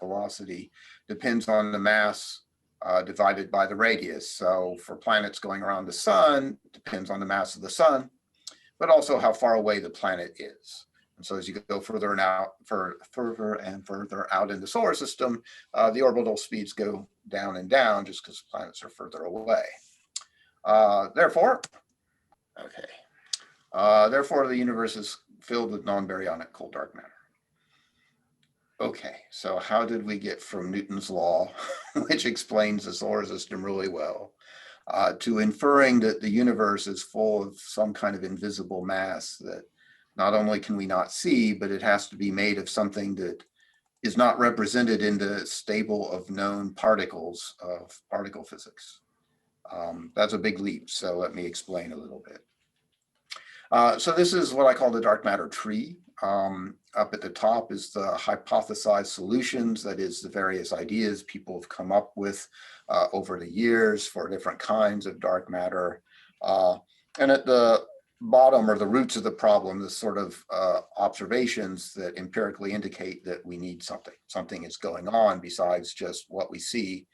velocity depends on the mass divided by the radius. So for planets going around the sun, it depends on the mass of the sun, but also how far away the planet is. And so as you go further and further out in the solar system, the orbital speeds go down and down just because planets are further away. Therefore, the universe is filled with non-baryonic cold dark matter. Okay, so how did we get from Newton's law, which explains the solar system really well, to inferring that the universe is full of some kind of invisible mass that not only can we not see, but it has to be made of something that is not represented in the stable of known particles of particle physics. That's a big leap, so let me explain a little bit. So this is what I call the dark matter tree. Up at the top is the hypothesized solutions, that is the various ideas people have come up with over the years for different kinds of dark matter. And at the bottom are the roots of the problem, the sort of observations that empirically indicate that we need something. Something is going on besides just what we see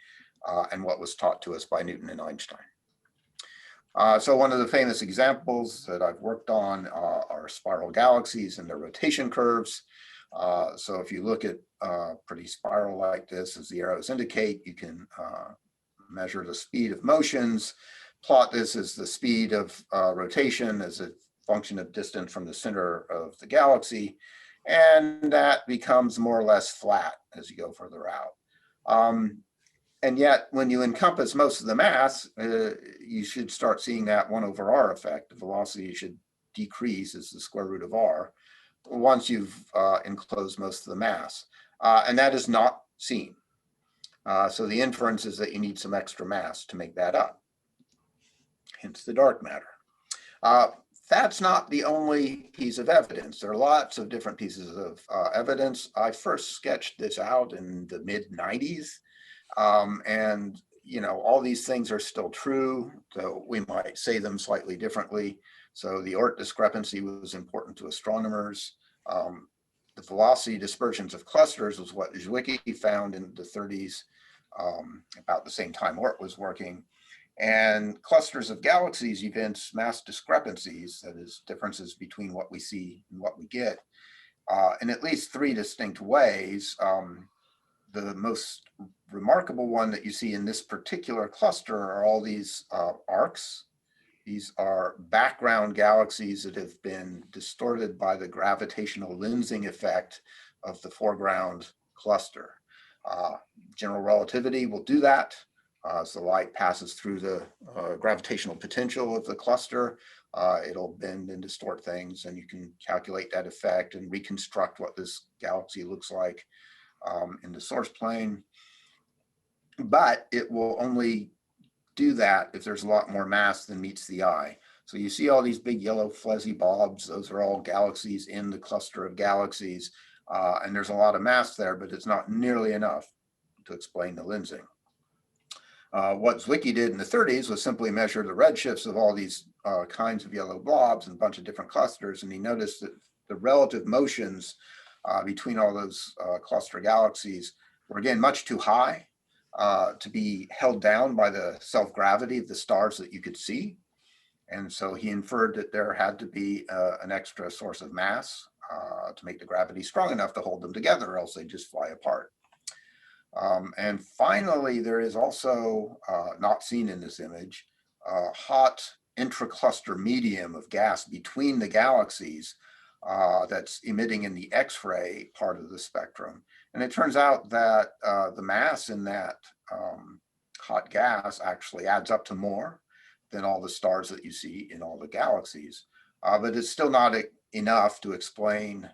and what was taught to us by Newton and Einstein. So one of the famous examples that I've worked on are spiral galaxies and their rotation curves. So if you look at a pretty spiral like this, as the arrows indicate, you can measure the speed of motions, plot this as the speed of rotation as a function of distance from the center of the galaxy, and that becomes more or less flat as you go further out. And yet, when you encompass most of the mass, you should start seeing that 1/r effect. The velocity should decrease as the square root of r once you've enclosed most of the mass. And that is not seen. So the inference is that you need some extra mass to make that up, hence the dark matter. That's not the only piece of evidence. There are lots of different pieces of evidence. I first sketched this out in the mid-90s. And, you know, all these things are still true, so we might say them slightly differently. So the Oort discrepancy was important to astronomers. The velocity dispersions of clusters was what Zwicky found in the 30s, about the same time Oort was working. And clusters of galaxies evince mass discrepancies, that is, differences between what we see and what we get, in at least 3 distinct ways. The most remarkable one that you see in this particular cluster are all these arcs. These are background galaxies that have been distorted by the gravitational lensing effect of the foreground cluster. General relativity will do that. As the light passes through the gravitational potential of the cluster, it'll bend and distort things, and you can calculate that effect and reconstruct what this galaxy looks like in the source plane. But it will only do that if there's a lot more mass than meets the eye. So you see all these big yellow fuzzy blobs, those are all galaxies in the cluster of galaxies, and there's a lot of mass there, but it's not nearly enough to explain the lensing. What Zwicky did in the 30s was simply measure the redshifts of all these kinds of yellow blobs in a bunch of different clusters, and he noticed that the relative motions between all those cluster galaxies were again much too high to be held down by the self-gravity of the stars that you could see. And so he inferred that there had to be an extra source of mass to make the gravity strong enough to hold them together, or else they just fly apart. And finally, there is also, not seen in this image, a hot intracluster medium of gas between the galaxies that's emitting in the X-ray part of the spectrum. And it turns out that the mass in that hot gas actually adds up to more than all the stars that you see in all the galaxies. But it's still not enough to explain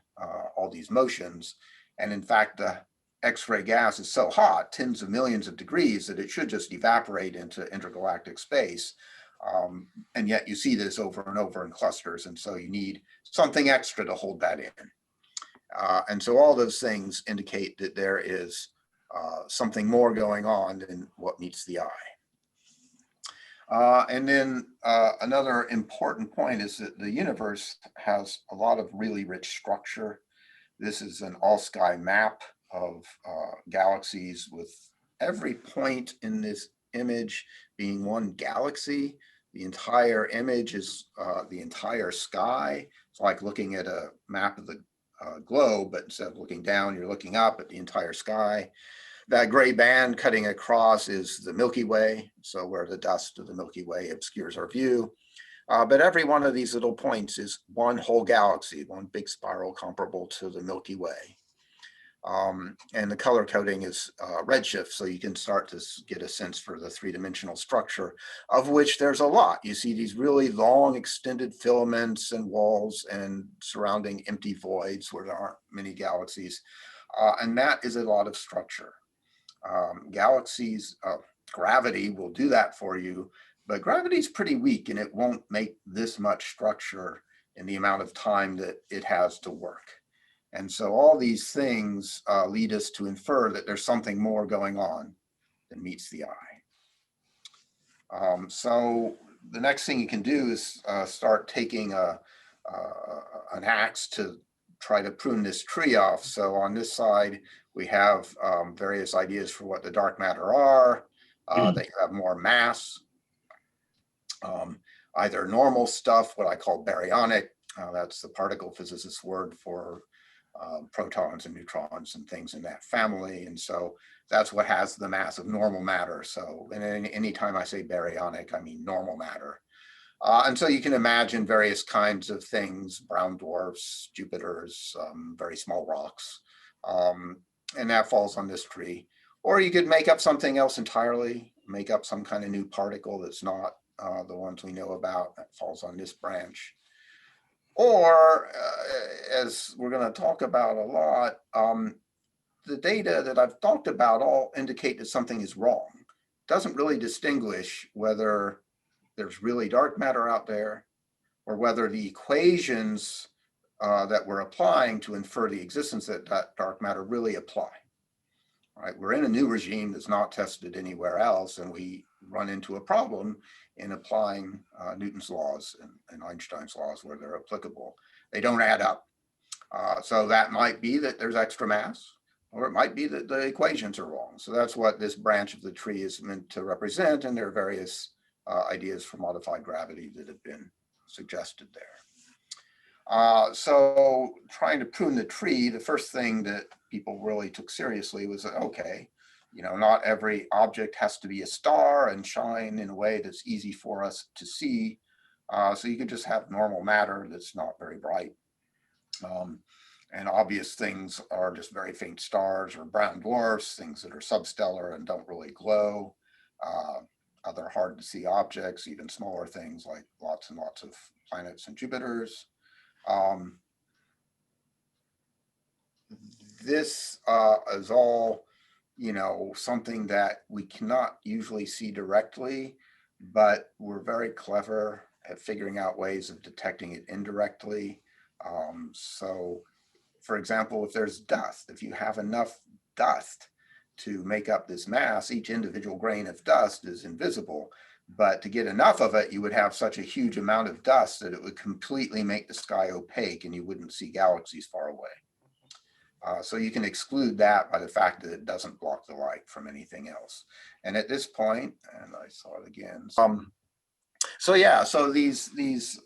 all these motions. And in fact, the X-ray gas is so hot, tens of millions of degrees, that it should just evaporate into intergalactic space. And yet you see this over and over in clusters. And so you need something extra to hold that in. And so all those things indicate that there is something more going on than what meets the eye. And then another important point is that the universe has a lot of really rich structure. This is an all-sky map of galaxies, with every point in this image being one galaxy. The entire image is the entire sky. It's like looking at a map of the globe, but instead of looking down, you're looking up at the entire sky. That gray band cutting across is the Milky Way, so where the dust of the Milky Way obscures our view. But every one of these little points is one whole galaxy, one big spiral comparable to the Milky Way. And the color coding is redshift, so you can start to get a sense for the three-dimensional structure, of which there's a lot. You see these really long extended filaments and walls and surrounding empty voids where there aren't many galaxies. And that is a lot of structure. Galaxies, gravity will do that for you, but gravity is pretty weak and it won't make this much structure in the amount of time that it has to work. And so all these things lead us to infer that there's something more going on than meets the eye. So the next thing you can do is start taking an axe to try to prune this tree off. So on this side, we have various ideas for what the dark matter are. They have more mass, either normal stuff, what I call baryonic, that's the particle physicist's word for protons and neutrons and things in that family. And so that's what has the mass of normal matter. So anytime I say baryonic, I mean normal matter. And so you can imagine various kinds of things, brown dwarfs, Jupiters, very small rocks, and that falls on this tree. Or you could make up something else entirely, make up some kind of new particle that's not the ones we know about, that falls on this branch. Or, as we're going to talk about a lot, the data that I've talked about all indicate that something is wrong. It doesn't really distinguish whether there's really dark matter out there or whether the equations that we're applying to infer the existence of that dark matter really apply. Right? We're in a new regime that's not tested anywhere else, and we run into a problem in applying Newton's laws and Einstein's laws where they're applicable. They don't add up. So that might be that there's extra mass, or it might be that the equations are wrong. So that's what this branch of the tree is meant to represent, and there are various ideas for modified gravity that have been suggested there. So trying to prune the tree, the first thing that people really took seriously was, okay, you know, not every object has to be a star and shine in a way that's easy for us to see. So you could just have normal matter that's not very bright. And obvious things are just very faint stars or brown dwarfs, things that are substellar and don't really glow. Other hard to see objects, even smaller things like lots and lots of planets and Jupiters. This is all, you know, something that we cannot usually see directly, but we're very clever at figuring out ways of detecting it indirectly. So, for example, if there's dust, if you have enough dust to make up this mass, each individual grain of dust is invisible. But to get enough of it, you would have such a huge amount of dust that it would completely make the sky opaque and you wouldn't see galaxies far away. So you can exclude that by the fact that it doesn't block the light from anything else. And at this point, and I saw it again. So yeah, so these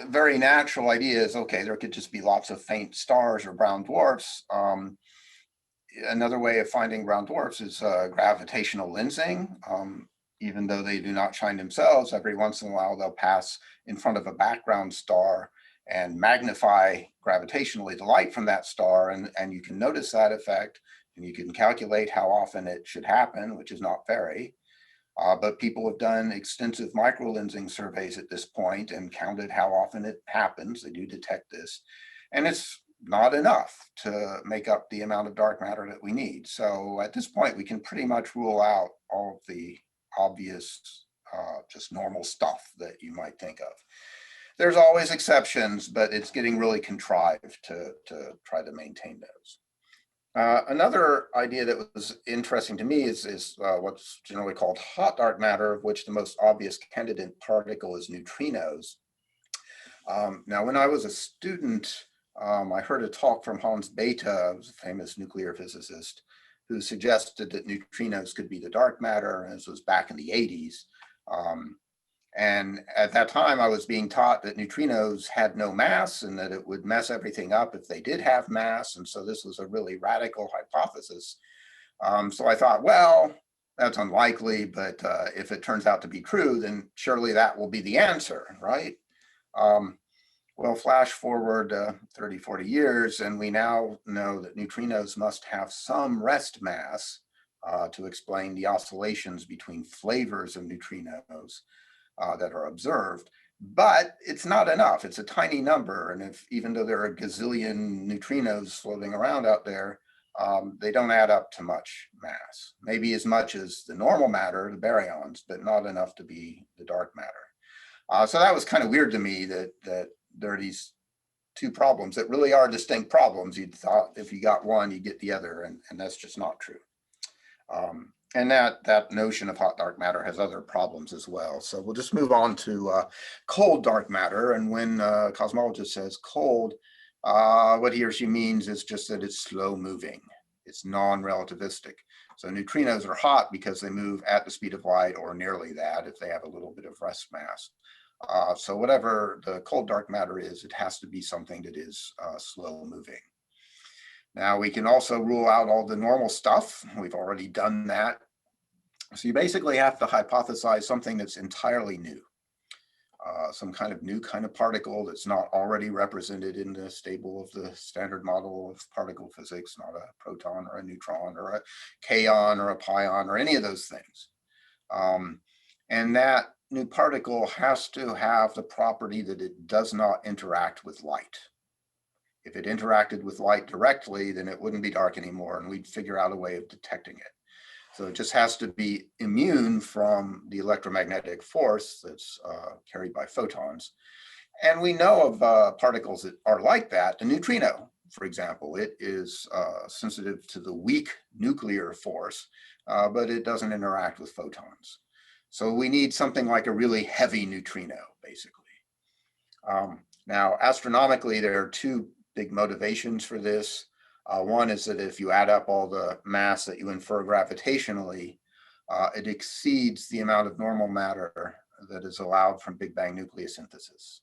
very natural ideas, okay, there could just be lots of faint stars or brown dwarfs. Another way of finding brown dwarfs is gravitational lensing. Even though they do not shine themselves, every once in a while they'll pass in front of a background star and magnify gravitationally the light from that star, and you can notice that effect, and you can calculate how often it should happen, which is not very. But people have done extensive microlensing surveys at this point and counted how often it happens. They do detect this, and it's not enough to make up the amount of dark matter that we need. So at this point, we can pretty much rule out all of the obvious, just normal stuff that you might think of. There's always exceptions, but it's getting really contrived to try to maintain those. Another idea that was interesting to me is what's generally called hot dark matter, of which the most obvious candidate particle is neutrinos. Now, when I was a student, I heard a talk from Hans Bethe, who was a famous nuclear physicist, who suggested that neutrinos could be the dark matter, and this was back in the 80s. And at that time, I was being taught that neutrinos had no mass and that it would mess everything up if they did have mass. And so this was a really radical hypothesis. So I thought, well, that's unlikely, but if it turns out to be true, then surely that will be the answer, right? Well, flash forward 30, 40 years, and we now know that neutrinos must have some rest mass to explain the oscillations between flavors of neutrinos that are observed. But it's not enough. It's a tiny number. And even though there are a gazillion neutrinos floating around out there, they don't add up to much mass. Maybe as much as the normal matter, the baryons, but not enough to be the dark matter. So that was kind of weird to me that there are these two problems that really are distinct problems. You'd thought if you got one, you get the other, and that's just not true. And that notion of hot dark matter has other problems as well. So we'll just move on to cold dark matter. And when a cosmologist says cold, what he or she means is just that it's slow moving. It's non-relativistic. So neutrinos are hot because they move at the speed of light or nearly that if they have a little bit of rest mass. So whatever the cold dark matter is, it has to be something that is slow moving. Now we can also rule out all the normal stuff. We've already done that. So you basically have to hypothesize something that's entirely new. Some kind of new kind of particle that's not already represented in the stable of the standard model of particle physics, not a proton or a neutron or a kaon or a pion or any of those things. And that new particle has to have the property that it does not interact with light. If it interacted with light directly, then it wouldn't be dark anymore, and we'd figure out a way of detecting it. So it just has to be immune from the electromagnetic force that's carried by photons. And we know of particles that are like that. The neutrino, for example, it is sensitive to the weak nuclear force, but it doesn't interact with photons. So we need something like a really heavy neutrino, basically. Now, astronomically, there are two big motivations for this. One is that if you add up all the mass that you infer gravitationally, it exceeds the amount of normal matter that is allowed from Big Bang nucleosynthesis.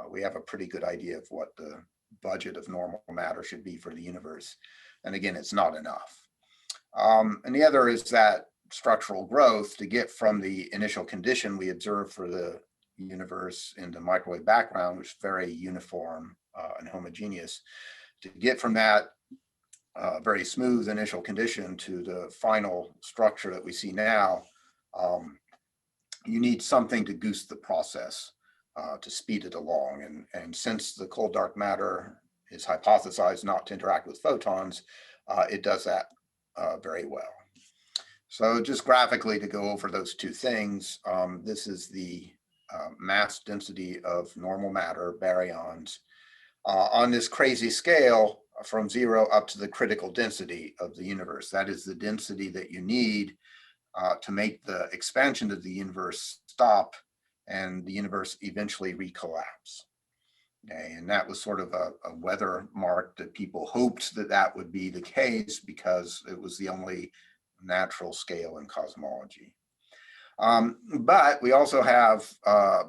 We have a pretty good idea of what the budget of normal matter should be for the universe. And again, it's not enough. And the other is that structural growth to get from the initial condition we observe for the universe in the microwave background, which is very uniform and homogeneous, to get from that very smooth initial condition to the final structure that we see now, you need something to goose the process, to speed it along. And since the cold dark matter is hypothesized not to interact with photons, it does that very well. So just graphically to go over those two things, this is the mass density of normal matter, baryons, on this crazy scale from 0 up to the critical density of the universe. That is the density that you need to make the expansion of the universe stop and the universe eventually recollapse. Okay, and that was sort of a weather mark that people hoped that that would be the case because it was the only natural scale in cosmology. But we also have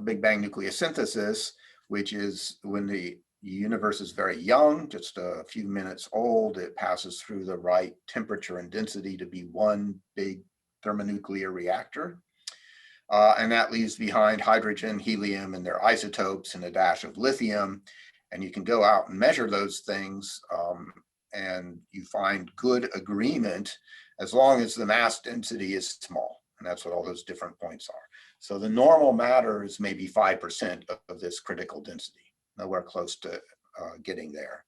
Big Bang nucleosynthesis, which is when the universe is very young, just a few minutes old. It passes through the right temperature and density to be one big thermonuclear reactor. And that leaves behind hydrogen, helium, and their isotopes and a dash of lithium. And you can go out and measure those things, and you find good agreement as long as the mass density is small. And that's what all those different points are. So the normal matter is maybe 5% of this critical density, nowhere close to getting there.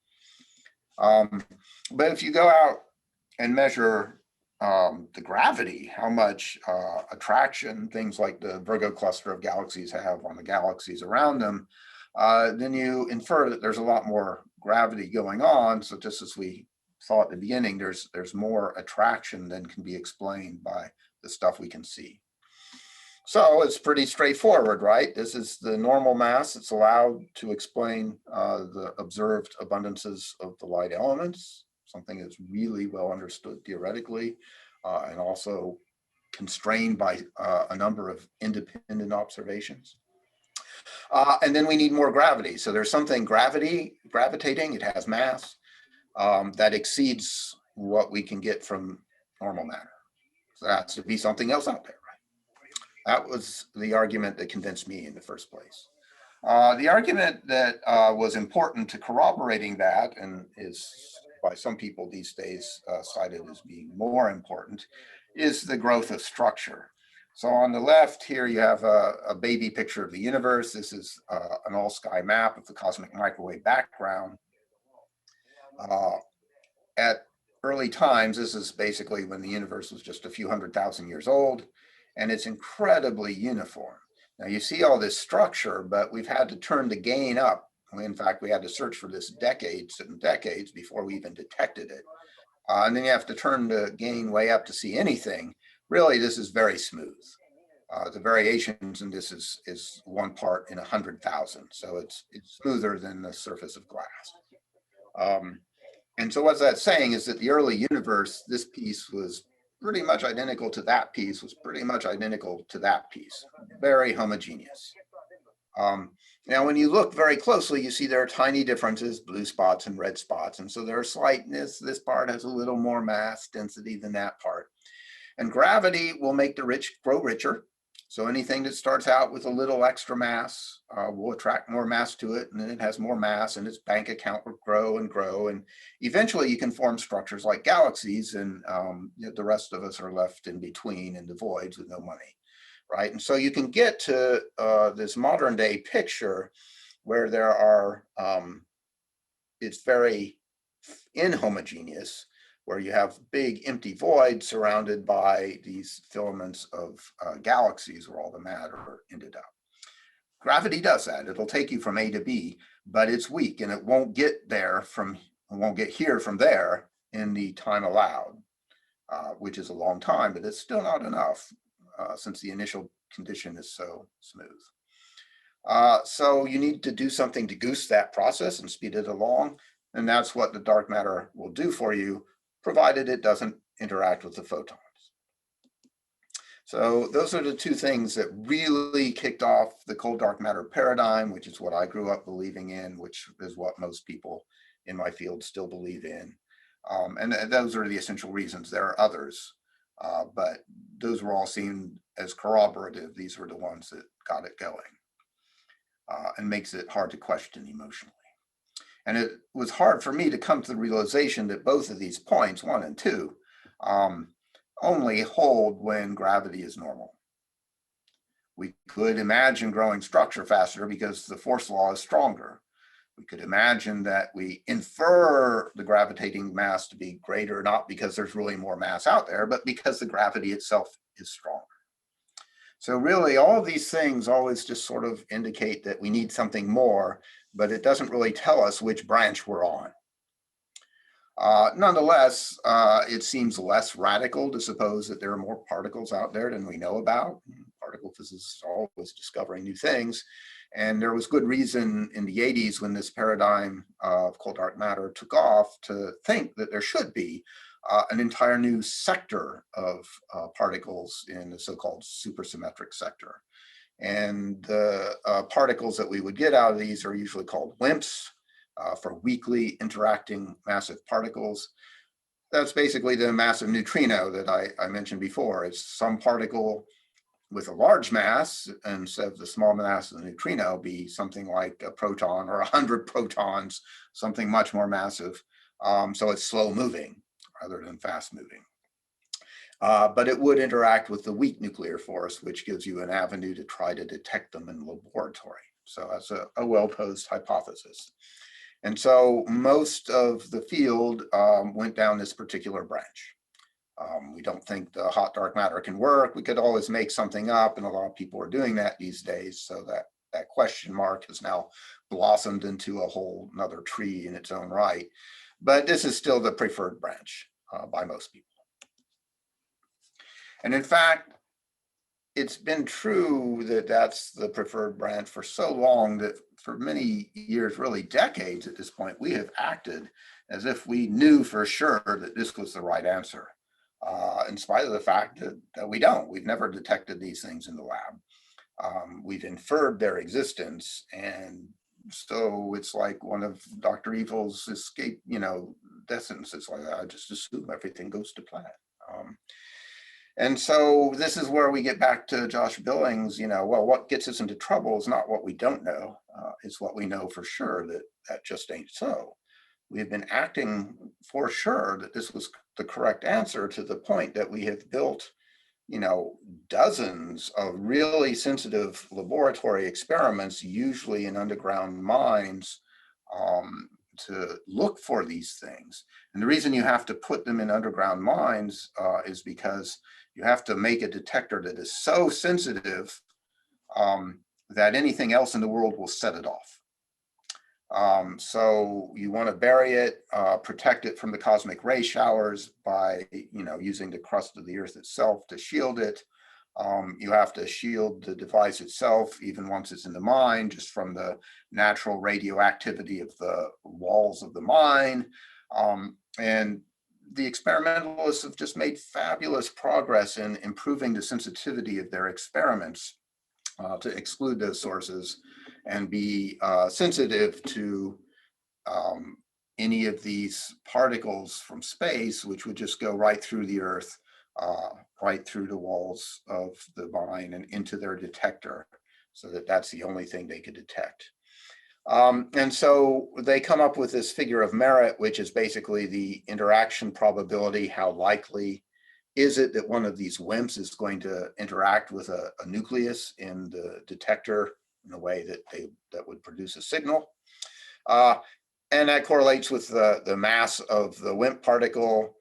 But if you go out and measure the gravity, how much attraction things like the Virgo cluster of galaxies have on the galaxies around them, then you infer that there's a lot more gravity going on. So just as we saw at the beginning, there's more attraction than can be explained by the stuff we can see. So it's pretty straightforward, right? This is the normal mass that's allowed to explain the observed abundances of the light elements, something that's really well understood theoretically, and also constrained by a number of independent observations. And then we need more gravity. So there's something gravitating, it has mass, that exceeds what we can get from normal matter. So there has to be something else out there. That was the argument that convinced me in the first place. The argument that was important to corroborating that, and is by some people these days cited as being more important, is the growth of structure. So on the left here, you have a baby picture of the universe. This is an all-sky map of the cosmic microwave background. At early times, this is basically when the universe was just a few 100,000 years old, and it's incredibly uniform. Now you see all this structure, but we've had to turn the gain up. In fact, we had to search for this decades and decades before we even detected it. And then you have to turn the gain way up to see anything. Really, this is very smooth. The variations in this is 1 part in 100,000. So it's smoother than the surface of glass. And so what that's saying is that the early universe, this piece was pretty much identical to that piece, was pretty much identical to that piece, very homogeneous. Now, when you look very closely, you see there are tiny differences, blue spots and red spots. And so there are slightness. This part has a little more mass density than that part. And gravity will make the rich grow richer. So anything that starts out with a little extra mass will attract more mass to it, and then it has more mass, and its bank account will grow and grow. And eventually you can form structures like galaxies, and the rest of us are left in between in the voids with no money, right? And so you can get to this modern day picture where there are, it's very inhomogeneous, where you have big empty voids surrounded by these filaments of galaxies where all the matter ended up. Gravity does that. It'll take you from A to B, but it's weak and it won't get there won't get here from there in the time allowed, which is a long time, but it's still not enough since the initial condition is so smooth. So you need to do something to goose that process and speed it along. And that's what the dark matter will do for you, provided it doesn't interact with the photons. So those are the two things that really kicked off the cold dark matter paradigm, which is what I grew up believing in, which is what most people in my field still believe in. And those are the essential reasons. There are others, but those were all seen as corroborative. These were the ones that got it going, and makes it hard to question emotionally. And it was hard for me to come to the realization that both of these points, 1 and 2, only hold when gravity is normal. We could imagine growing structure faster because the force law is stronger. We could imagine that we infer the gravitating mass to be greater, not because there's really more mass out there, but because the gravity itself is stronger. So really, all of these things always just sort of indicate that we need something more, but it doesn't really tell us which branch we're on. Nonetheless, it seems less radical to suppose that there are more particles out there than we know about. Particle physicists are always discovering new things. And there was good reason in the 80s when this paradigm of cold dark matter took off to think that there should be an entire new sector of particles in the so-called supersymmetric sector. And the particles that we would get out of these are usually called Lymphs, for weakly interacting massive particles. That's basically the massive neutrino that I mentioned before. It's some particle with a large mass, and instead of the small mass of the neutrino be something like a proton or 100 protons, something much more massive. So it's slow moving rather than fast moving. But it would interact with the weak nuclear force, which gives you an avenue to try to detect them in the laboratory. So that's a well-posed hypothesis. And so most of the field went down this particular branch. We don't think the hot dark matter can work. We could always make something up, and a lot of people are doing that these days. So that question mark has now blossomed into a whole another tree in its own right. But this is still the preferred branch by most people. And in fact, it's been true that that's the preferred branch for so long that for many years, really decades at this point, we have acted as if we knew for sure that this was the right answer, in spite of the fact that we don't. We've never detected these things in the lab. We've inferred their existence, and so it's like one of Dr. Evil's escape, death sentences. Like, I just assume everything goes to plan. And so this is where we get back to Josh Billings, well, what gets us into trouble is not what we don't know, it's what we know for sure that just ain't so. We've been acting for sure that this was the correct answer to the point that we have built, dozens of really sensitive laboratory experiments, usually in underground mines, to look for these things. And the reason you have to put them in underground mines is because you have to make a detector that is so sensitive that anything else in the world will set it off. So you want to bury it, protect it from the cosmic ray showers by, using the crust of the Earth itself to shield it. You have to shield the device itself, even once it's in the mine, just from the natural radioactivity of the walls of the mine. And the experimentalists have just made fabulous progress in improving the sensitivity of their experiments to exclude those sources and be sensitive to any of these particles from space, which would just go right through the Earth, right through the walls of the mine and into their detector, so that that's the only thing they could detect. And so they come up with this figure of merit, which is basically the interaction probability. How likely is it that one of these WIMPs is going to interact with a nucleus in the detector in a way that would produce a signal? And that correlates with the mass of the WIMP particle,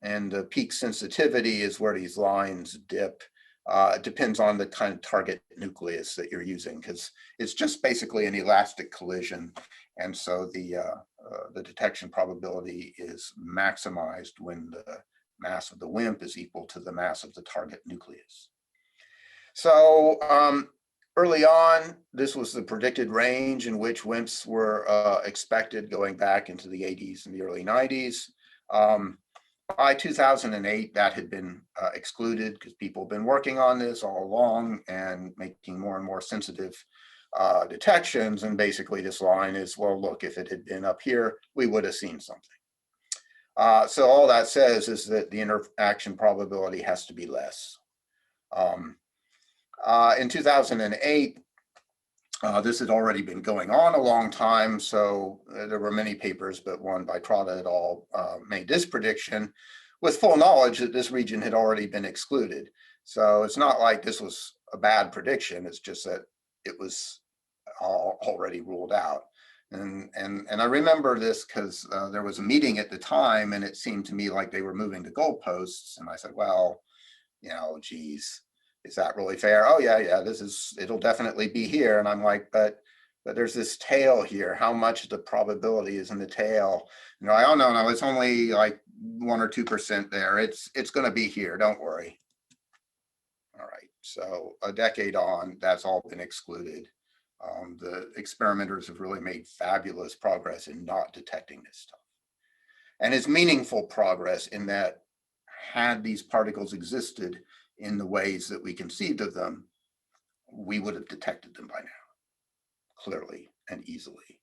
and the peak sensitivity is where these lines dip. It depends on the kind of target nucleus that you're using, because it's just basically an elastic collision. And so the detection probability is maximized when the mass of the WIMP is equal to the mass of the target nucleus. So early on, this was the predicted range in which WIMPs were expected, going back into the 80s and the early 90s. By 2008, that had been excluded because people have been working on this all along and making more and more sensitive detections. And basically this line is, well, look, if it had been up here, we would have seen something. So all that says is that the interaction probability has to be less. In 2008, this had already been going on a long time, so there were many papers, but one by Trotta et al. Made this prediction with full knowledge that this region had already been excluded. So it's not like this was a bad prediction, it's just that it was already ruled out. And I remember this because there was a meeting at the time, and it seemed to me like they were moving the goalposts, and I said, well, geez, is that really fair? Oh yeah, it'll definitely be here. And I'm like, but there's this tail here. How much the probability is in the tail? I don't know, it's only like 1 or 2% there. It's going to be here, don't worry. All right, so a decade on, that's all been excluded. The experimenters have really made fabulous progress in not detecting this stuff. And it's meaningful progress in that had these particles existed in the ways that we conceived of them, we would have detected them by now, clearly and easily.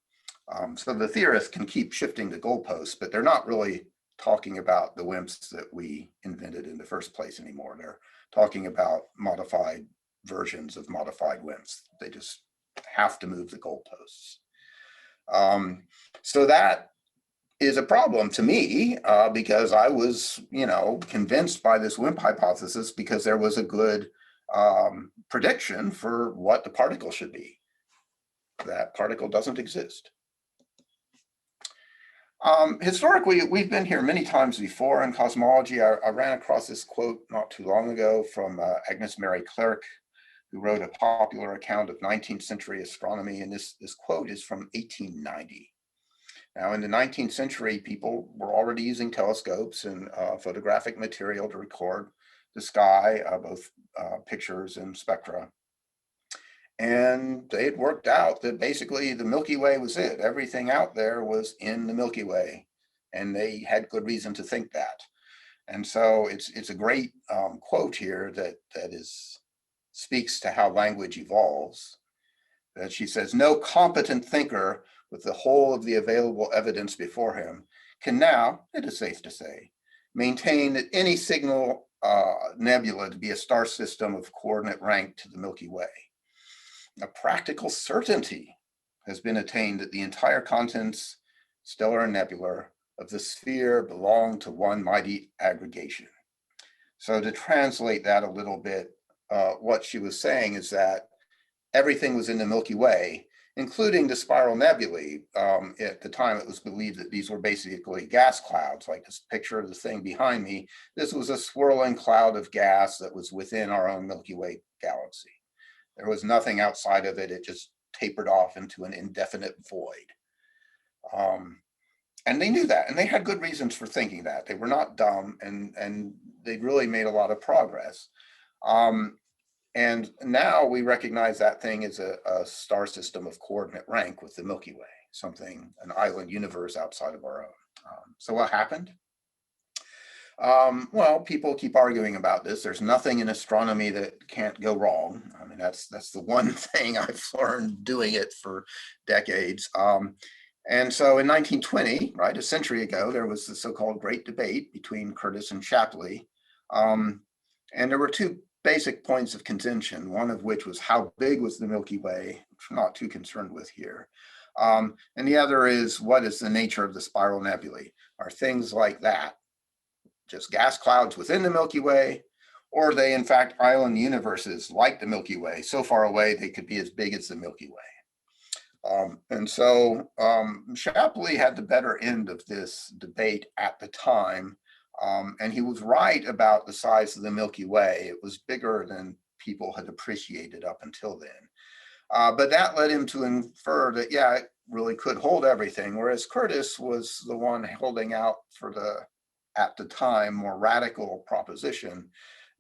So the theorists can keep shifting the goalposts, but they're not really talking about the WIMPs that we invented in the first place anymore. They're talking about modified versions of modified WIMPs. They just have to move the goalposts. So that is a problem to me because I was, convinced by this WIMP hypothesis because there was a good prediction for what the particle should be. That particle doesn't exist. Historically, we've been here many times before in cosmology. I ran across this quote not too long ago from Agnes Mary Clerk, who wrote a popular account of 19th century astronomy. And this quote is from 1890. Now, in the 19th century, people were already using telescopes and photographic material to record the sky, both pictures and spectra. And they had worked out that basically the Milky Way was it. Everything out there was in the Milky Way. And they had good reason to think that. And so it's a great quote here that speaks to how language evolves. That she says, no competent thinker with the whole of the available evidence before him can now, it is safe to say, maintain that any signal nebula to be a star system of coordinate rank to the Milky Way. A practical certainty has been attained that the entire contents, stellar and nebular, of the sphere belong to one mighty aggregation. So to translate that a little bit, what she was saying is that everything was in the Milky Way, including the spiral nebulae. At the time, it was believed that these were basically gas clouds, like this picture of the thing behind me. This was a swirling cloud of gas that was within our own Milky Way galaxy. There was nothing outside of it. It just tapered off into an indefinite void. And they knew that, and they had good reasons for thinking that. They were not dumb, and they really made a lot of progress. And now we recognize that thing as a star system of coordinate rank with the Milky Way, something, an island universe outside of our own. So what happened? Well, people keep arguing about this. There's nothing in astronomy that can't go wrong. I mean, that's the one thing I've learned doing it for decades. And so in 1920, right, a century ago, there was the so-called Great Debate between Curtis and Shapley. And there were two basic points of contention, one of which was how big was the Milky Way, which I'm not too concerned with here. And the other is, what is the nature of the spiral nebulae? Are things like that just gas clouds within the Milky Way, or are they in fact island universes like the Milky Way, so far away they could be as big as the Milky Way? And so Shapley had the better end of this debate at the time, and he was right about the size of the Milky Way. It was bigger than people had appreciated up until then. But that led him to infer that, yeah, it really could hold everything, whereas Curtis was the one holding out for the, at the time, more radical proposition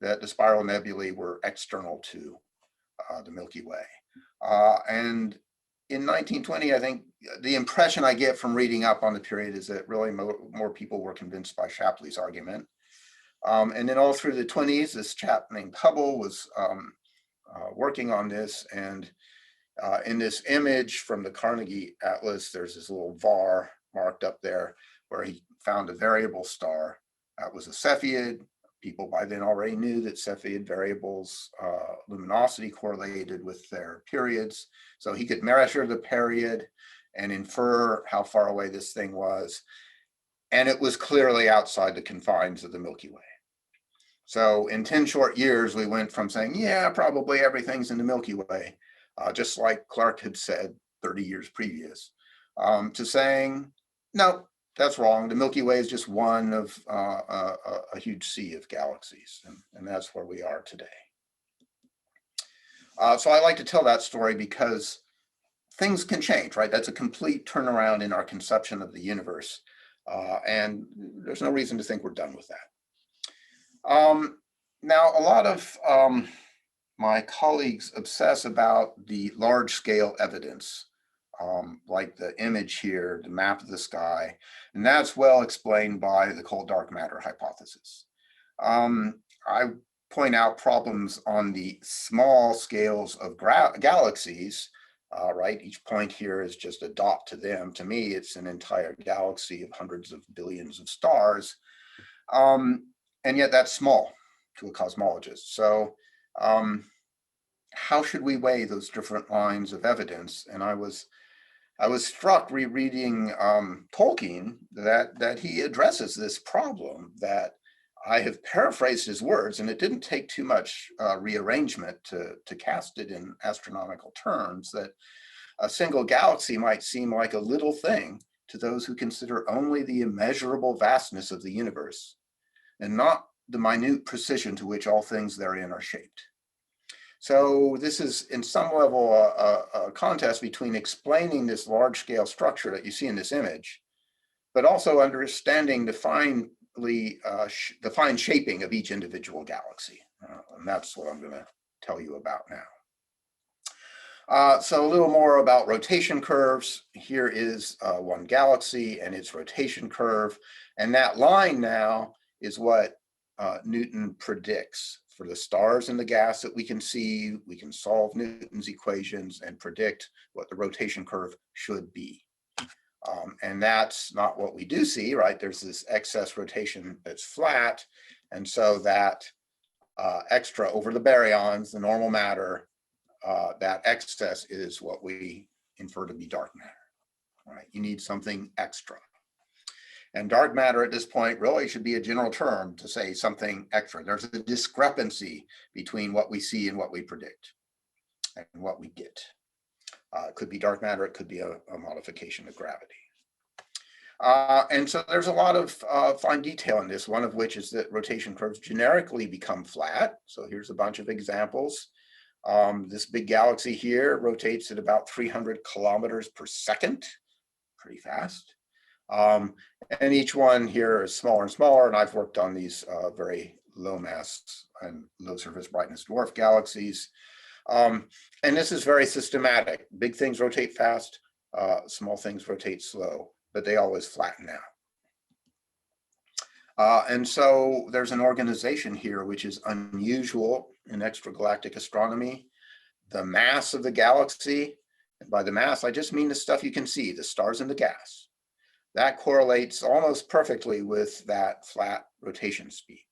that the spiral nebulae were external to the Milky Way. And in 1920, I think the impression I get from reading up on the period is that really more people were convinced by Shapley's argument. And then all through the 20s, this chap named Hubble was working on this. And in this image from the Carnegie Atlas, there's this little var marked up there where he found a variable star. That was a Cepheid. People by then already knew that Cepheid variables luminosity correlated with their periods. So he could measure the period and infer how far away this thing was. And it was clearly outside the confines of the Milky Way. So in 10 short years, we went from saying, yeah, probably everything's in the Milky Way, just like Clark had said 30 years previous, to saying, no, that's wrong. The Milky Way is just one of a huge sea of galaxies, and that's where we are today. So I like to tell that story because things can change, right? That's a complete turnaround in our conception of the universe, and there's no reason to think we're done with that. Now, a lot of my colleagues obsess about the large-scale evidence, like the image here, the map of the sky, and that's well explained by the cold dark matter hypothesis. I point out problems on the small scales of galaxies, right? Each point here is just a dot to them. To me, it's an entire galaxy of hundreds of billions of stars, and yet that's small to a cosmologist. So how should we weigh those different lines of evidence? And I was struck rereading Tolkien that he addresses this problem, that I have paraphrased his words, and it didn't take too much rearrangement to cast it in astronomical terms, that a single galaxy might seem like a little thing to those who consider only the immeasurable vastness of the universe, and not the minute precision to which all things therein are shaped. So this is in some level a contest between explaining this large scale structure that you see in this image, but also understanding the fine the fine shaping of each individual galaxy. And that's what I'm going to tell you about now. So a little more about rotation curves. Here is one galaxy and its rotation curve. And that line now is what Newton predicts for the stars and the gas that we can see. We can solve Newton's equations and predict what the rotation curve should be. And that's not what we do see, right? There's this excess rotation that's flat. And so that extra over the baryons, the normal matter, that excess is what we infer to be dark matter, right? You need something extra. And dark matter at this point really should be a general term to say something extra. There's a discrepancy between what we see and what we predict and what we get. It could be dark matter, it could be a modification of gravity. And so there's a lot of fine detail in this, one of which is that rotation curves generically become flat. So here's a bunch of examples. This big galaxy here rotates at about 300 kilometers per second, pretty fast. And each one here is smaller and smaller, and I've worked on these very low mass and low surface brightness dwarf galaxies. And this is very systematic. Big things rotate fast, small things rotate slow, but they always flatten out. And so there's an organization here which is unusual in extragalactic astronomy. The mass of the galaxy, and by the mass, I just mean the stuff you can see, the stars and the gas. That correlates almost perfectly with that flat rotation speed.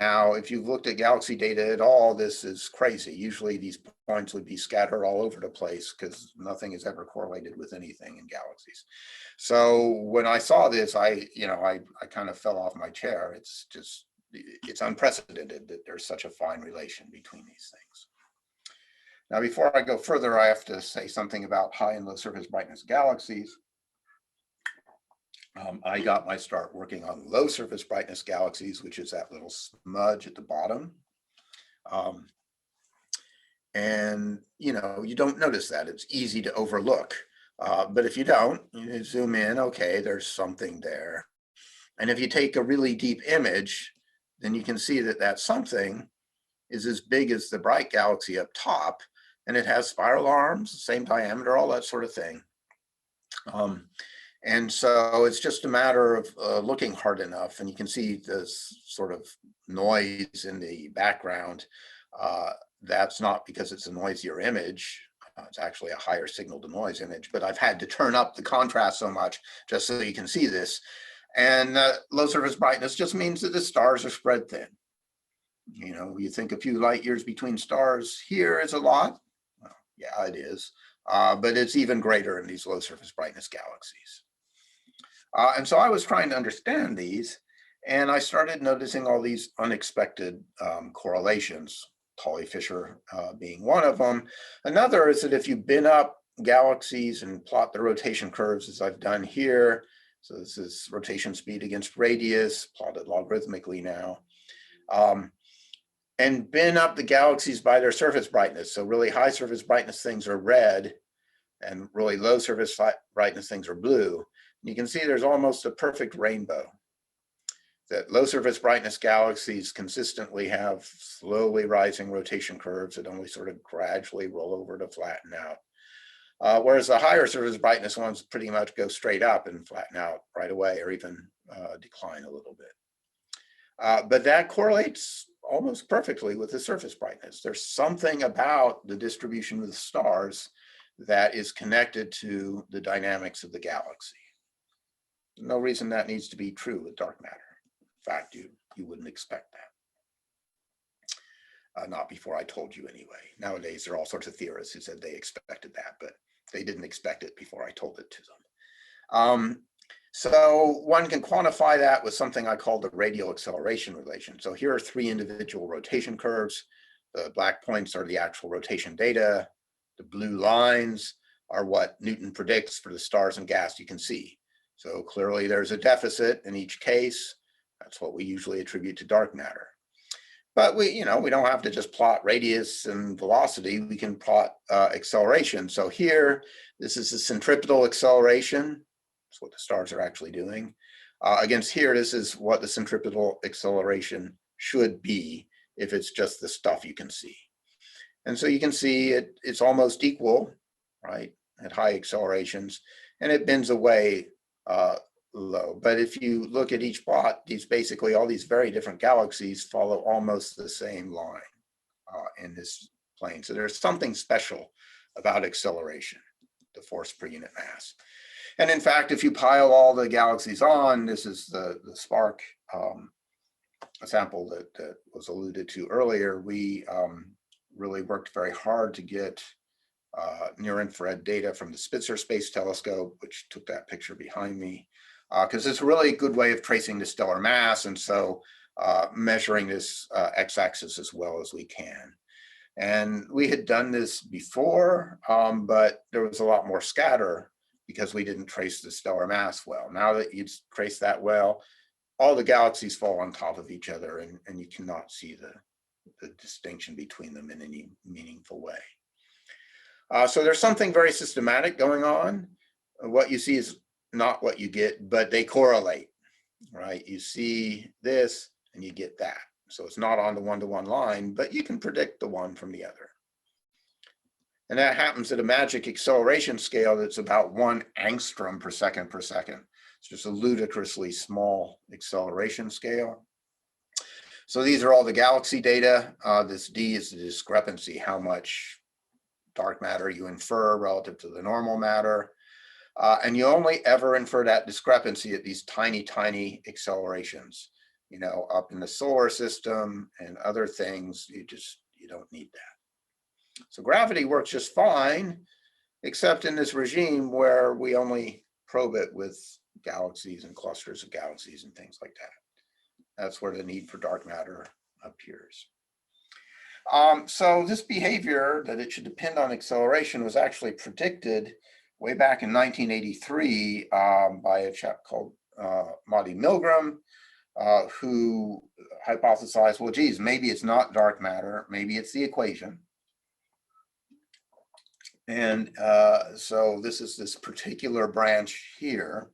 Now, if you've looked at galaxy data at all, this is crazy. Usually these points would be scattered all over the place because nothing is ever correlated with anything in galaxies. So when I saw this, I kind of fell off my chair. It's unprecedented that there's such a fine relation between these things. Now, before I go further, I have to say something about high and low surface brightness galaxies. I got my start working on low surface brightness galaxies, which is that little smudge at the bottom. And, you don't notice that. It's easy to overlook. But if you don't, you zoom in, okay, there's something there. And if you take a really deep image, then you can see that that something is as big as the bright galaxy up top, and it has spiral arms, same diameter, all that sort of thing. And so it's just a matter of looking hard enough, and you can see this sort of noise in the background. That's not because it's a noisier image. It's actually a higher signal to noise image, but I've had to turn up the contrast so much just so you can see this. And low surface brightness just means that the stars are spread thin. You think a few light years between stars here is a lot. Well, yeah, it is. But it's even greater in these low surface brightness galaxies. And so I was trying to understand these, and I started noticing all these unexpected correlations, Tolley-Fisher being one of them. Another is that if you bin up galaxies and plot the rotation curves as I've done here, so this is rotation speed against radius, plotted logarithmically now, and bin up the galaxies by their surface brightness. So really high surface brightness things are red, and really low surface brightness things are blue. You can see there's almost a perfect rainbow. That low surface brightness galaxies consistently have slowly rising rotation curves that only sort of gradually roll over to flatten out. Whereas the higher surface brightness ones pretty much go straight up and flatten out right away, or even decline a little bit. But that correlates almost perfectly with the surface brightness. There's something about the distribution of the stars that is connected to the dynamics of the galaxy. No reason that needs to be true with dark matter. In fact, you wouldn't expect that. Not before I told you anyway. Nowadays, there are all sorts of theorists who said they expected that, but they didn't expect it before I told it to them. So one can quantify that with something I call the radial acceleration relation. So here are three individual rotation curves. The black points are the actual rotation data. The blue lines are what Newton predicts for the stars and gas you can see. So clearly there's a deficit in each case. That's what we usually attribute to dark matter. But we don't have to just plot radius and velocity. We can plot acceleration. So here, this is the centripetal acceleration. That's what the stars are actually doing. Against here, this is what the centripetal acceleration should be if it's just the stuff you can see. And so you can see it's almost equal, right, at high accelerations, and it bends away low. But if you look at each plot, basically all these very different galaxies follow almost the same line in this plane. So there's something special about acceleration, the force per unit mass. And in fact, if you pile all the galaxies on, this is the SPARC sample that was alluded to earlier, we really worked very hard to get near-infrared data from the Spitzer Space Telescope, which took that picture behind me, because it's a really good way of tracing the stellar mass, and so measuring this x-axis as well as we can. And we had done this before, but there was a lot more scatter because we didn't trace the stellar mass well. Now that you trace that well, all the galaxies fall on top of each other, and you cannot see the distinction between them in any meaningful way. So there's something very systematic going on. What you see is not what you get, but they correlate, right? You see this and you get that. So it's not on the one-to-one line, but you can predict the one from the other. And that happens at a magic acceleration scale that's about 1 angstrom per second per second. It's just a ludicrously small acceleration scale. So these are all the galaxy data. This D is the discrepancy, how much dark matter you infer relative to the normal matter. And you only ever infer that discrepancy at these tiny, tiny accelerations, you know, up in the solar system and other things. You don't need that. So gravity works just fine, except in this regime where we only probe it with galaxies and clusters of galaxies and things like that. That's where the need for dark matter appears. So this behavior, that it should depend on acceleration, was actually predicted way back in 1983 by a chap called Marty Milgram, who hypothesized, well, geez, maybe it's not dark matter, maybe it's the equation. And so this is this particular branch here.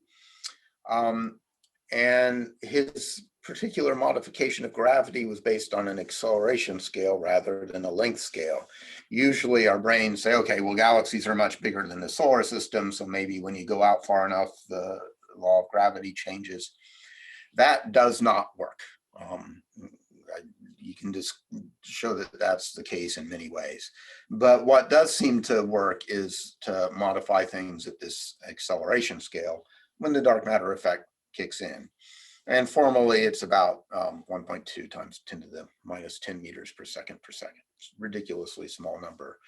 And his particular modification of gravity was based on an acceleration scale rather than a length scale. Usually our brains say, okay, well, galaxies are much bigger than the solar system, so maybe when you go out far enough, the law of gravity changes. That does not work. You can just show that that's the case in many ways. But what does seem to work is to modify things at this acceleration scale when the dark matter effect kicks in. And formally, it's about 1.2 times 10 to the minus 10 meters per second per second. It's a ridiculously small number,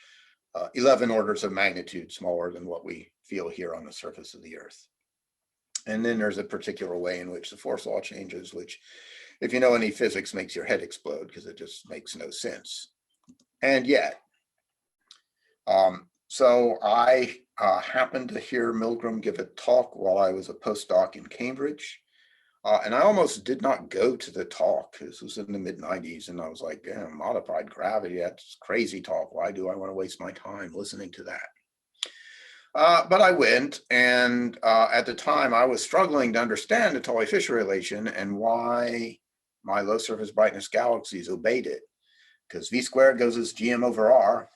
11 orders of magnitude smaller than what we feel here on the surface of the Earth. And then there's a particular way in which the force law changes, which, if you know any physics, makes your head explode because it just makes no sense. And yet, so I happened to hear Milgram give a talk while I was a postdoc in Cambridge. And I almost did not go to the talk. This was in the mid-90s, and I was like, damn, modified gravity, that's crazy talk. Why do I want to waste my time listening to that? But I went, and at the time I was struggling to understand the Tully-Fisher relation and why my low surface brightness galaxies obeyed it, because V squared goes as GM over R,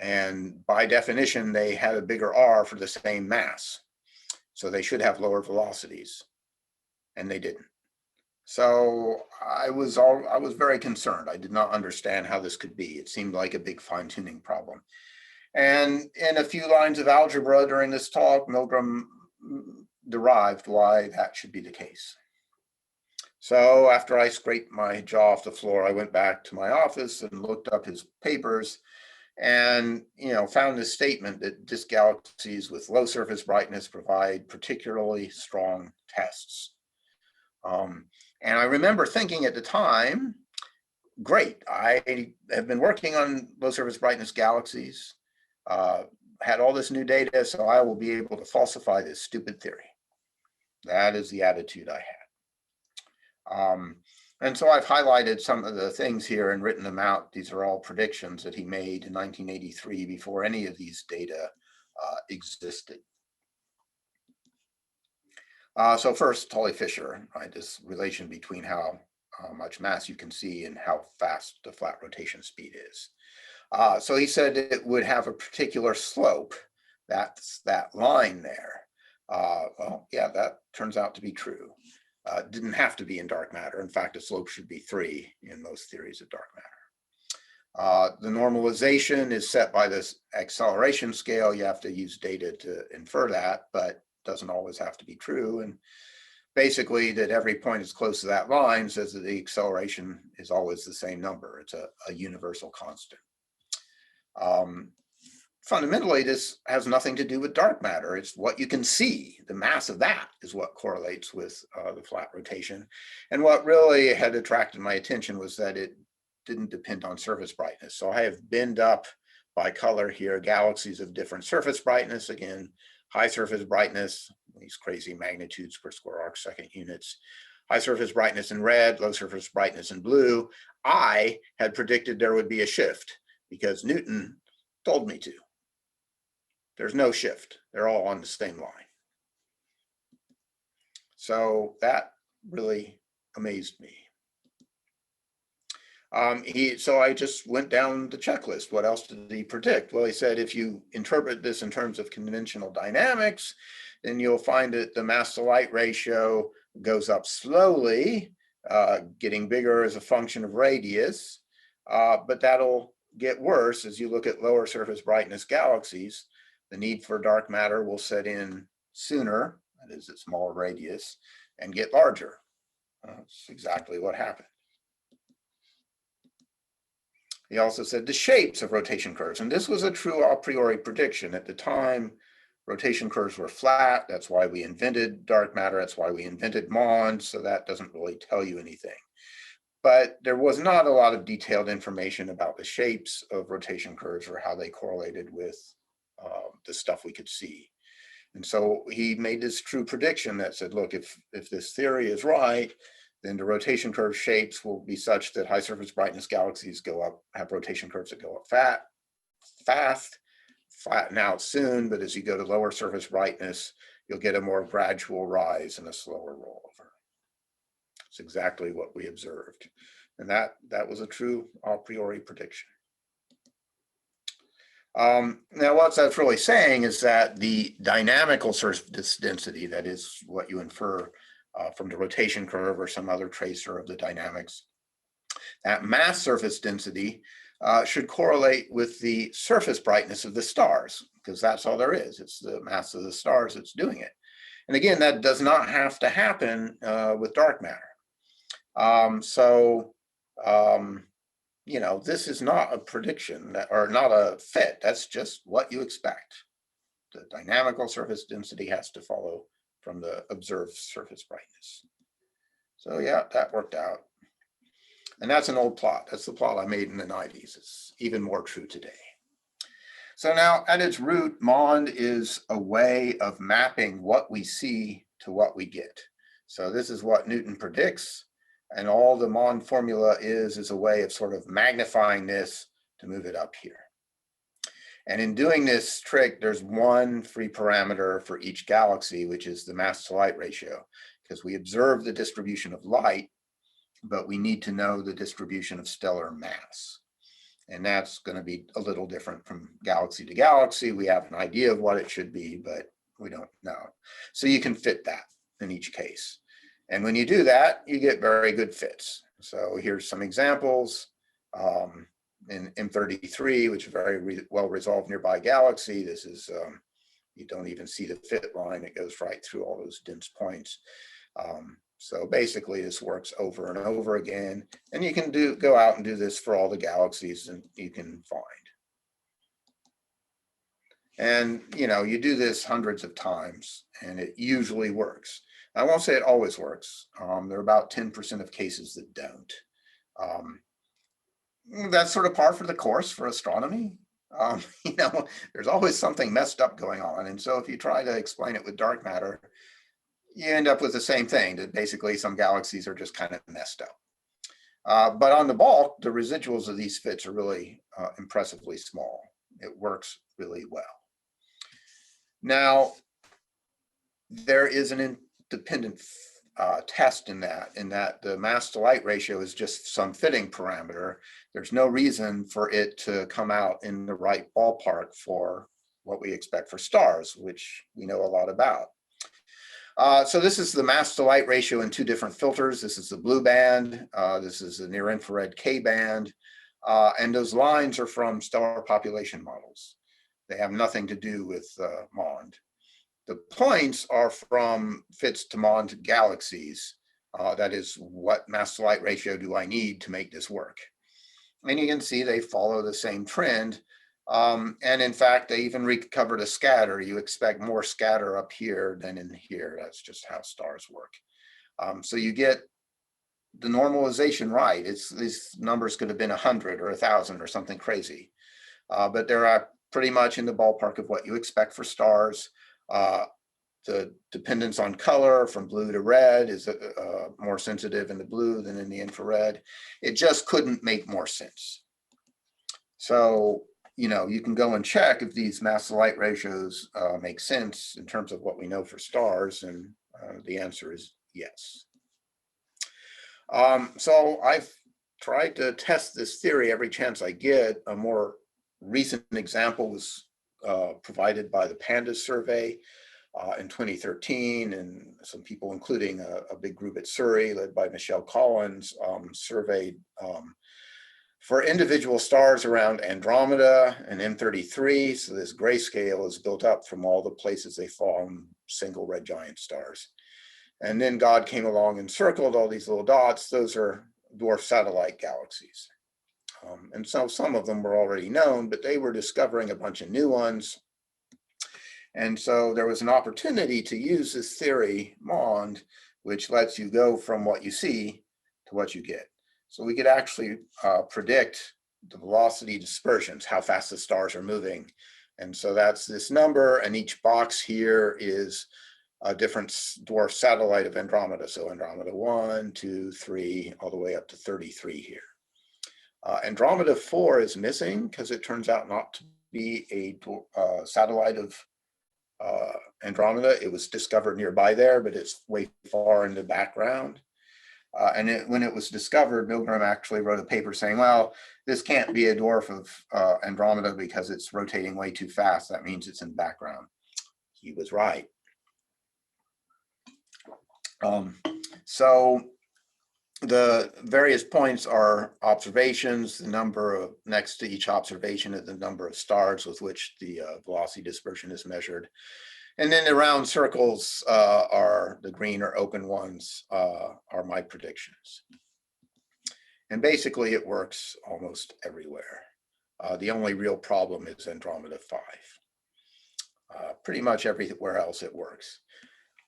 and by definition they had a bigger R for the same mass, so they should have lower velocities, and they didn't. So I was very concerned. I did not understand how this could be. It seemed like a big fine-tuning problem. And in a few lines of algebra during this talk, Milgram derived why that should be the case. So after I scraped my jaw off the floor, I went back to my office and looked up his papers and found this statement that disk galaxies with low surface brightness provide particularly strong tests. And I remember thinking at the time, great, I have been working on low surface brightness galaxies, had all this new data, so I will be able to falsify this stupid theory. That is the attitude I had. And so I've highlighted some of the things here and written them out. These are all predictions that he made in 1983 before any of these data existed. So first, Tully Fisher, right, this relation between how much mass you can see and how fast the flat rotation speed is. So he said it would have a particular slope. That's that line there. Well, yeah, that turns out to be true. Didn't have to be in dark matter. In fact, the slope should be 3 in most theories of dark matter. The normalization is set by this acceleration scale. You have to use data to infer that, but doesn't always have to be true. And basically that every point is close to that line says that the acceleration is always the same number. It's a universal constant. Fundamentally, this has nothing to do with dark matter. It's what you can see. The mass of that is what correlates with the flat rotation. And what really had attracted my attention was that it didn't depend on surface brightness. So I have binned up by color here galaxies of different surface brightness. Again, high surface brightness, these crazy magnitudes per square arc second units. High surface brightness in red, low surface brightness in blue. I had predicted there would be a shift because Newton told me to. There's no shift. They're all on the same line. So that really amazed me. So I just went down the checklist. What else did he predict? Well, he said, if you interpret this in terms of conventional dynamics, then you'll find that the mass to light ratio goes up slowly, getting bigger as a function of radius, but that'll get worse as you look at lower surface brightness galaxies. The need for dark matter will set in sooner, that is at smaller radius, and get larger. That's exactly what happened. He also said the shapes of rotation curves, and this was a true a priori prediction. At the time, rotation curves were flat. That's why we invented dark matter. That's why we invented MOND, so that doesn't really tell you anything. But there was not a lot of detailed information about the shapes of rotation curves or how they correlated with the stuff we could see. And so he made this true prediction that said, look, if this theory is right, then the rotation curve shapes will be such that high surface brightness galaxies go up, have rotation curves that go up fast, flatten out soon, but as you go to lower surface brightness, you'll get a more gradual rise and a slower rollover. It's exactly what we observed. And that was a true a priori prediction. Now, what that's really saying is that the dynamical surface density, that is what you infer from the rotation curve or some other tracer of the dynamics, that mass surface density should correlate with the surface brightness of the stars, because that's all there is. It's the mass of the stars that's doing it. And again, that does not have to happen with dark matter. You know, this is not a prediction or not a fit. That's just what you expect. The dynamical surface density has to follow from the observed surface brightness. So yeah, that worked out. And that's an old plot. That's the plot I made in the 90s. It's even more true today. So now at its root, MOND is a way of mapping what we see to what we get. So this is what Newton predicts. And all the MOND formula is a way of sort of magnifying this to move it up here. And in doing this trick, there's one free parameter for each galaxy, which is the mass to light ratio, because we observe the distribution of light, but we need to know the distribution of stellar mass. And that's going to be a little different from galaxy to galaxy. We have an idea of what it should be, but we don't know. So you can fit that in each case. And when you do that, you get very good fits. So here's some examples. In M33, which is very well resolved nearby galaxy, this is, you don't even see the fit line. It goes right through all those dense points. So basically this works over and over again. And you can go out and do this for all the galaxies and you can find. And you know, you do this hundreds of times and it usually works. I won't say it always works. There are about 10% of cases that don't. That's sort of par for the course for astronomy. You know, there's always something messed up going on. And so if you try to explain it with dark matter, you end up with the same thing, that basically some galaxies are just kind of messed up. But on the bulk, the residuals of these fits are really impressively small. It works really well. Now, there is an dependent test in that the mass to light ratio is just some fitting parameter. There's no reason for it to come out in the right ballpark for what we expect for stars, which we know a lot about. So this is the mass to light ratio in two different filters. This is the blue band. This is the near infrared K band. And those lines are from stellar population models. They have nothing to do with MOND. The points are from fits to MOND galaxies. That is, what mass to light ratio do I need to make this work? And you can see they follow the same trend. And in fact, they even recovered a scatter. You expect more scatter up here than in here. That's just how stars work. So you get the normalization right. These numbers could have been 100 or 1,000 or something crazy. But they're pretty much in the ballpark of what you expect for stars. The dependence on color from blue to red is more sensitive in the blue than in the infrared. It just couldn't make more sense. So, you know, you can go and check if these mass to light ratios make sense in terms of what we know for stars, and the answer is yes. So I've tried to test this theory every chance I get. A more recent example was provided by the Pandas Survey in 2013, and some people, including a big group at Surrey led by Michelle Collins, surveyed for individual stars around Andromeda and M33. So this grayscale is built up from all the places they fall in single red giant stars. And then God came along and circled all these little dots. Those are dwarf satellite galaxies. And so some of them were already known, but they were discovering a bunch of new ones. And so there was an opportunity to use this theory, MOND, which lets you go from what you see to what you get. So we could actually predict the velocity dispersions, how fast the stars are moving. And so that's this number, and each box here is a different dwarf satellite of Andromeda. So Andromeda 1, 2, 3, all the way up to 33 here. Andromeda 4 is missing because it turns out not to be a satellite of Andromeda. It was discovered nearby there, but it's way far in the background. When it was discovered, Milgram actually wrote a paper saying, well, this can't be a dwarf of Andromeda because it's rotating way too fast. That means it's in the background. He was right. So the various points are observations. The number of, next to each observation is the number of stars with which the velocity dispersion is measured. And then the round circles are the green or open ones are my predictions. And basically it works almost everywhere. The only real problem is Andromeda 5. Pretty much everywhere else it works.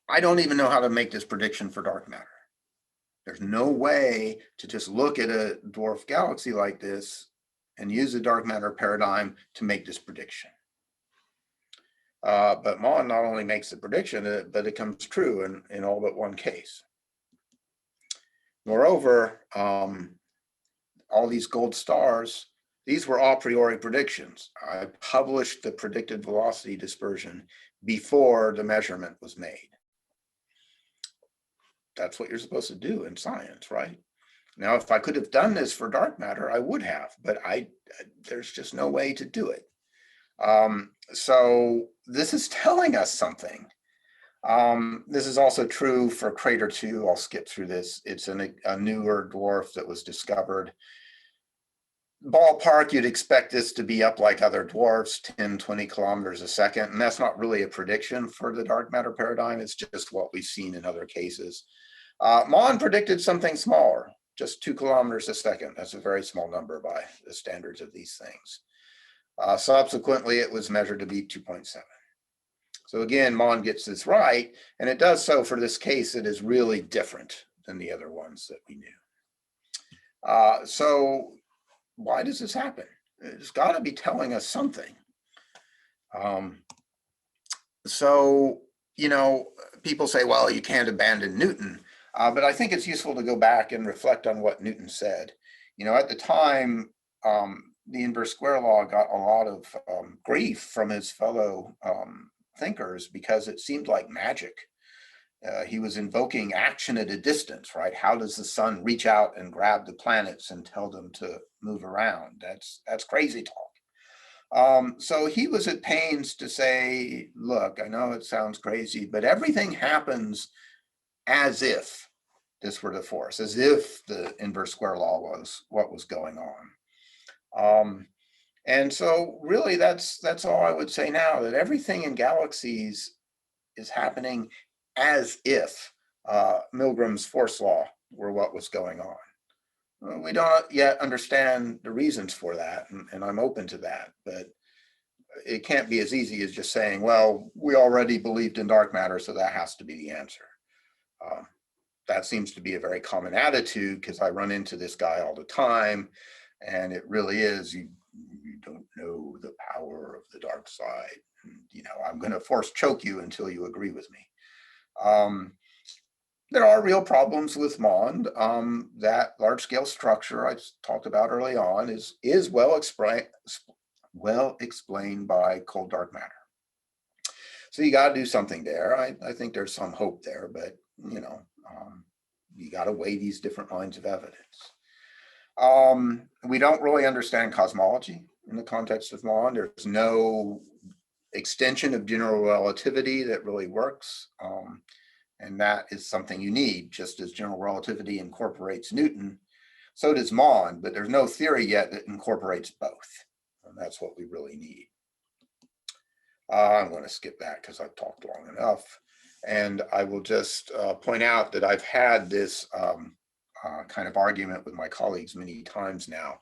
I don't even know how to make this prediction for dark matter. There's no way to just look at a dwarf galaxy like this and use the dark matter paradigm to make this prediction. But MOND not only makes the prediction, but it comes true in all but one case. Moreover, all these gold stars, these were a priori predictions. I published the predicted velocity dispersion before the measurement was made. That's what you're supposed to do in science, right? Now, if I could have done this for dark matter, I would have, but there's just no way to do it. So this is telling us something. This is also true for Crater 2. I'll skip through this. It's a newer dwarf that was discovered. Ballpark, you'd expect this to be up like other dwarfs, 10, 20 kilometers a second. And that's not really a prediction for the dark matter paradigm. It's just what we've seen in other cases. MOND predicted something smaller, just 2 kilometers a second. That's a very small number by the standards of these things. Subsequently, it was measured to be 2.7. So again, MOND gets this right, and it does so for this case that is really different than the other ones that we knew. So why does this happen? It's got to be telling us something. So, you know, people say, well, you can't abandon Newton, but I think it's useful to go back and reflect on what Newton said. You know, at the time, the inverse square law got a lot of grief from his fellow thinkers because it seemed like magic. he was invoking action at a distance, right? How does the sun reach out and grab the planets and tell them to move around? That's crazy talk. So he was at pains to say, look, I know it sounds crazy, but everything happens as if this were the force, as if the inverse square law was what was going on. And so really that's all I would say now, that everything in galaxies is happening as if Milgram's force law were what was going on. We don't yet understand the reasons for that, and I'm open to that, but it can't be as easy as just saying, well, we already believed in dark matter, so that has to be the answer. That seems to be a very common attitude, because I run into this guy all the time, and it really is, you don't know the power of the dark side. I'm going to force choke you until you agree with me. There are real problems with MOND. That large scale structure I talked about early on is well explained by cold dark matter. So you got to do something there. I think there's some hope there, but you got to weigh these different lines of evidence. We don't really understand cosmology in the context of MOND. There's no extension of general relativity that really works. And that is something you need. Just as general relativity incorporates Newton, so does MOND, but there's no theory yet that incorporates both. And that's what we really need. I'm going to skip that because I've talked long enough. And I will just point out that I've had this kind of argument with my colleagues many times now.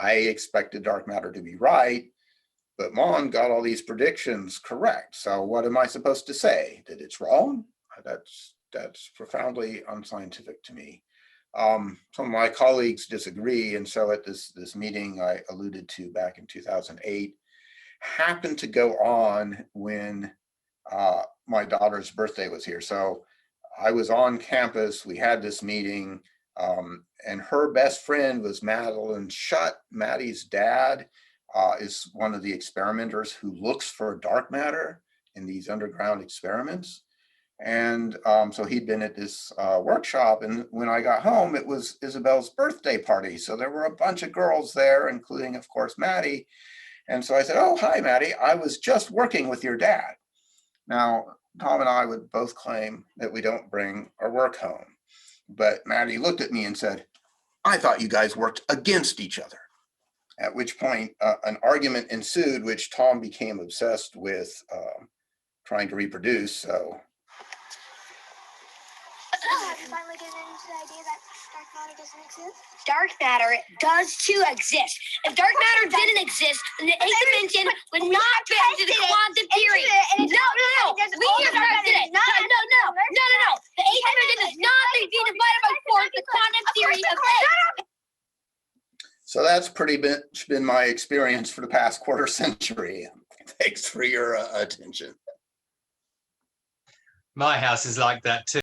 I expected dark matter to be right, but MOND got all these predictions correct. So what am I supposed to say? That it's wrong? That's profoundly unscientific to me. Some of my colleagues disagree, and so at this meeting I alluded to back in 2008, happened to go on when my daughter's birthday was here. So I was on campus, we had this meeting, and her best friend was Madeline Schutt. Maddie's dad is one of the experimenters who looks for dark matter in these underground experiments. And so he'd been at this workshop, and when I got home, it was Isabel's birthday party. So there were a bunch of girls there, including, of course, Maddie. And so I said, oh, hi, Maddie. I was just working with your dad. Now, Tom and I would both claim that we don't bring our work home. But Maddie looked at me and said, I thought you guys worked against each other. At which point an argument ensued, which Tom became obsessed with trying to reproduce. So. Have you finally given into the idea that dark matter doesn't exist? Dark matter does too exist. If dark matter didn't exist, then the eighth dimension would not fit into the quantum theory. No. We just tested it. No. The eighth dimension does not be divided by 4, the quantum theory of eight. So that's pretty much been my experience for the past quarter century. Thanks for your attention. My house is like that too.